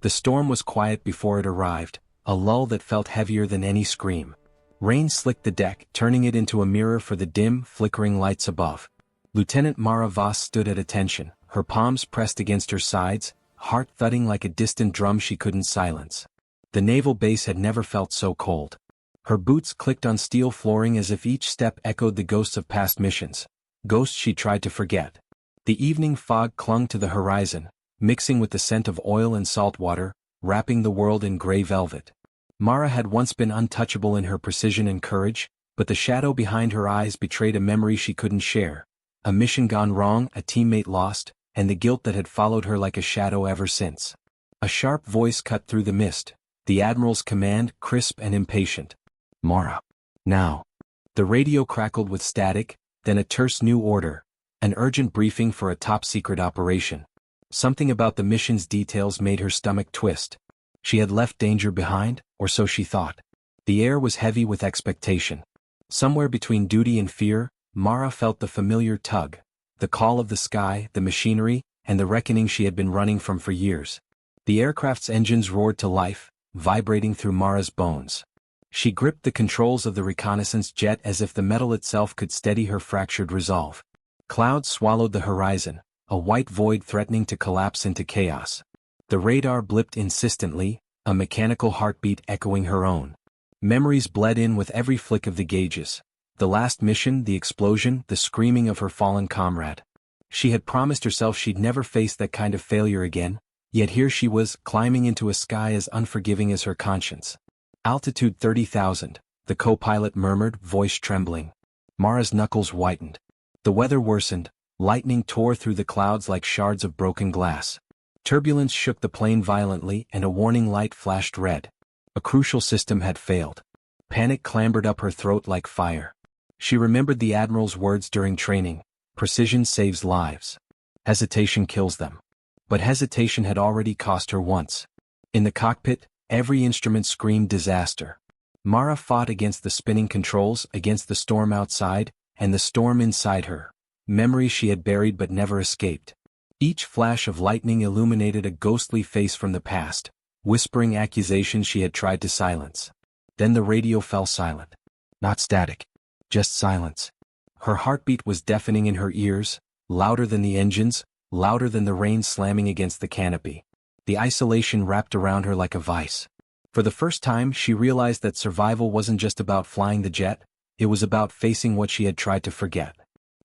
The storm was quiet before it arrived, a lull that felt heavier than any scream. Rain slicked the deck, turning it into a mirror for the dim, flickering lights above. Lieutenant Mara Voss stood at attention, her palms pressed against her sides, heart thudding like a distant drum she couldn't silence. The naval base had never felt so cold. Her boots clicked on steel flooring as if each step echoed the ghosts of past missions, ghosts she tried to forget. The evening fog clung to the horizon, mixing with the scent of oil and salt water, wrapping the world in gray velvet. Mara had once been untouchable in her precision and courage, but the shadow behind her eyes betrayed a memory she couldn't share. A mission gone wrong, a teammate lost, and the guilt that had followed her like a shadow ever since. A sharp voice cut through the mist, the Admiral's command, crisp and impatient. "Mara. Now." The radio crackled with static, then a terse new order, an urgent briefing for a top-secret operation. Something about the mission's details made her stomach twist. She had left danger behind, or so she thought. The air was heavy with expectation. Somewhere between duty and fear, Mara felt the familiar tug, the call of the sky, the machinery, and the reckoning she had been running from for years. The aircraft's engines roared to life, vibrating through Mara's bones. She gripped the controls of the reconnaissance jet as if the metal itself could steady her fractured resolve. Clouds swallowed the horizon, a white void threatening to collapse into chaos. The radar blipped insistently, a mechanical heartbeat echoing her own. Memories bled in with every flick of the gauges. The last mission, the explosion, the screaming of her fallen comrade. She had promised herself she'd never face that kind of failure again, yet here she was, climbing into a sky as unforgiving as her conscience. "Altitude 30,000, the co-pilot murmured, voice trembling. Mara's knuckles whitened. The weather worsened, lightning tore through the clouds like shards of broken glass. Turbulence shook the plane violently and a warning light flashed red. A crucial system had failed. Panic clambered up her throat like fire. She remembered the Admiral's words during training, "Precision saves lives. Hesitation kills them." But hesitation had already cost her once. In the cockpit, every instrument screamed disaster. Mara fought against the spinning controls, against the storm outside, and the storm inside her. Memories she had buried but never escaped. Each flash of lightning illuminated a ghostly face from the past, whispering accusations she had tried to silence. Then the radio fell silent. Not static. Just silence. Her heartbeat was deafening in her ears, louder than the engines, louder than the rain slamming against the canopy. The isolation wrapped around her like a vice. For the first time she realized that survival wasn't just about flying the jet, it was about facing what she had tried to forget.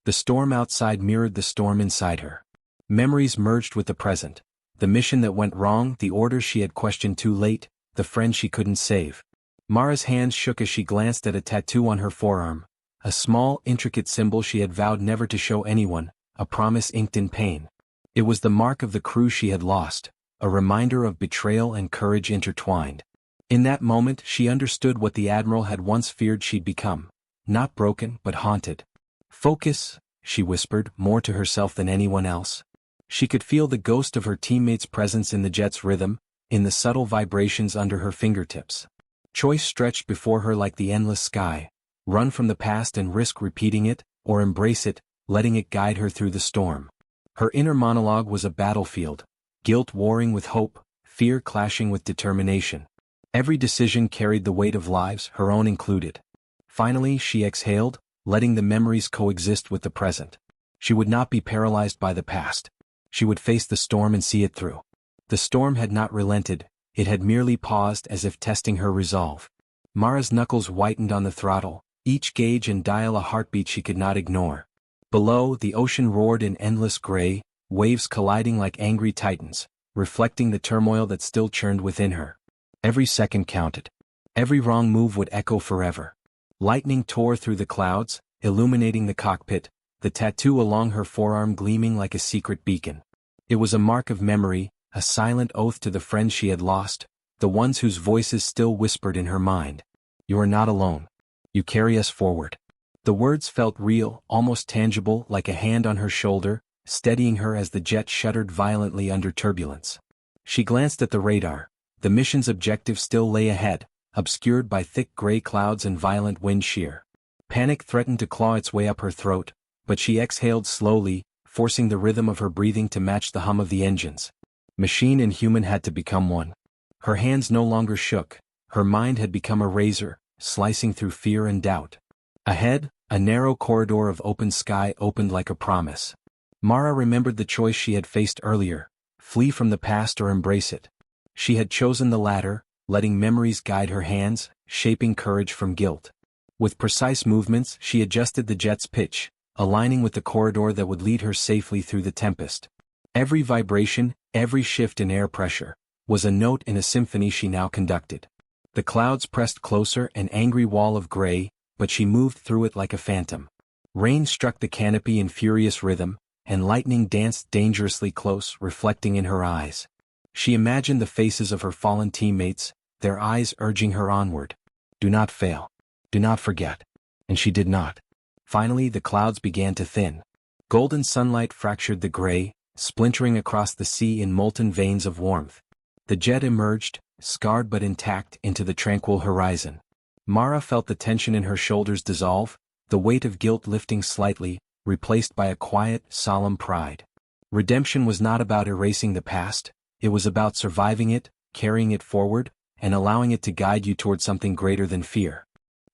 The storm outside mirrored the storm inside her. Memories merged with the present. The mission that went wrong, the orders she had questioned too late, the friend she couldn't save. Mara's hands shook as she glanced at a tattoo on her forearm. A small, intricate symbol she had vowed never to show anyone, a promise inked in pain. It was the mark of the crew she had lost, a reminder of betrayal and courage intertwined. In that moment she understood what the Admiral had once feared she'd become. Not broken, but haunted. "Focus," she whispered, more to herself than anyone else. She could feel the ghost of her teammate's presence in the jet's rhythm, in the subtle vibrations under her fingertips. Choice stretched before her like the endless sky. Run from the past and risk repeating it, or embrace it, letting it guide her through the storm. Her inner monologue was a battlefield, guilt warring with hope, fear clashing with determination. Every decision carried the weight of lives, her own included. Finally she exhaled, letting the memories coexist with the present. She would not be paralyzed by the past. She would face the storm and see it through. The storm had not relented, it had merely paused as if testing her resolve. Mara's knuckles whitened on the throttle, each gauge and dial a heartbeat she could not ignore. Below, the ocean roared in endless gray, waves colliding like angry titans, reflecting the turmoil that still churned within her. Every second counted. Every wrong move would echo forever. Lightning tore through the clouds, illuminating the cockpit, the tattoo along her forearm gleaming like a secret beacon. It was a mark of memory, a silent oath to the friends she had lost, the ones whose voices still whispered in her mind. "You are not alone. You carry us forward." The words felt real, almost tangible, like a hand on her shoulder, steadying her as the jet shuddered violently under turbulence. She glanced at the radar. The mission's objective still lay ahead, obscured by thick gray clouds and violent wind shear. Panic threatened to claw its way up her throat, but she exhaled slowly, forcing the rhythm of her breathing to match the hum of the engines. Machine and human had to become one. Her hands no longer shook, her mind had become a razor, slicing through fear and doubt. Ahead, a narrow corridor of open sky opened like a promise. Mara remembered the choice she had faced earlier: flee from the past or embrace it. She had chosen the latter, letting memories guide her hands, shaping courage from guilt. With precise movements, she adjusted the jet's pitch, aligning with the corridor that would lead her safely through the tempest. Every vibration, every shift in air pressure, was a note in a symphony she now conducted. The clouds pressed closer, an angry wall of gray, but she moved through it like a phantom. Rain struck the canopy in furious rhythm, and lightning danced dangerously close, reflecting in her eyes. She imagined the faces of her fallen teammates, their eyes urging her onward. Do not fail. Do not forget. And she did not. Finally, the clouds began to thin. Golden sunlight fractured the gray, splintering across the sea in molten veins of warmth. The jet emerged, scarred but intact, into the tranquil horizon. Mara felt the tension in her shoulders dissolve, the weight of guilt lifting slightly, replaced by a quiet, solemn pride. Redemption was not about erasing the past, it was about surviving it, carrying it forward, and allowing it to guide you toward something greater than fear.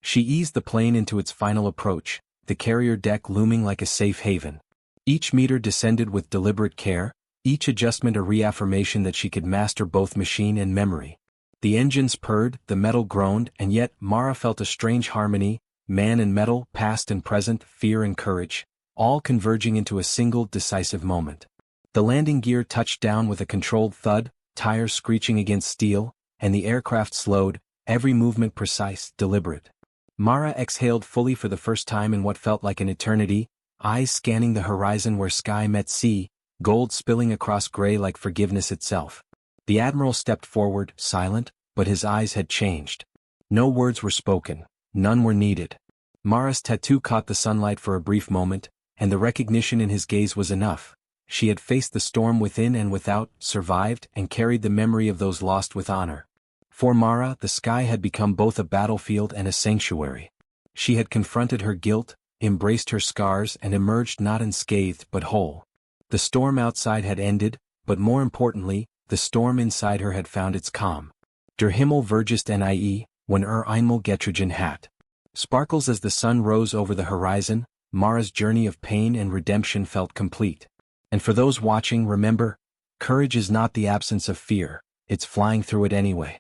She eased the plane into its final approach, the carrier deck looming like a safe haven. Each meter descended with deliberate care, each adjustment a reaffirmation that she could master both machine and memory. The engines purred, the metal groaned, and yet Mara felt a strange harmony: man and metal, past and present, fear and courage, all converging into a single decisive moment. The landing gear touched down with a controlled thud, tires screeching against steel, and the aircraft slowed, every movement precise, deliberate. Mara exhaled fully for the first time in what felt like an eternity, eyes scanning the horizon where sky met sea, gold spilling across gray like forgiveness itself. The Admiral stepped forward, silent, but his eyes had changed. No words were spoken, none were needed. Mara's tattoo caught the sunlight for a brief moment, and the recognition in his gaze was enough. She had faced the storm within and without, survived, and carried the memory of those lost with honor. For Mara, the sky had become both a battlefield and a sanctuary. She had confronted her guilt, embraced her scars, and emerged not unscathed but whole. The storm outside had ended, but more importantly, the storm inside her had found its calm. Der Himmel vergisst nie, when einmal getrogen hat. Sparkles as the sun rose over the horizon, Mara's journey of pain and redemption felt complete. And for those watching, remember, courage is not the absence of fear, it's flying through it anyway.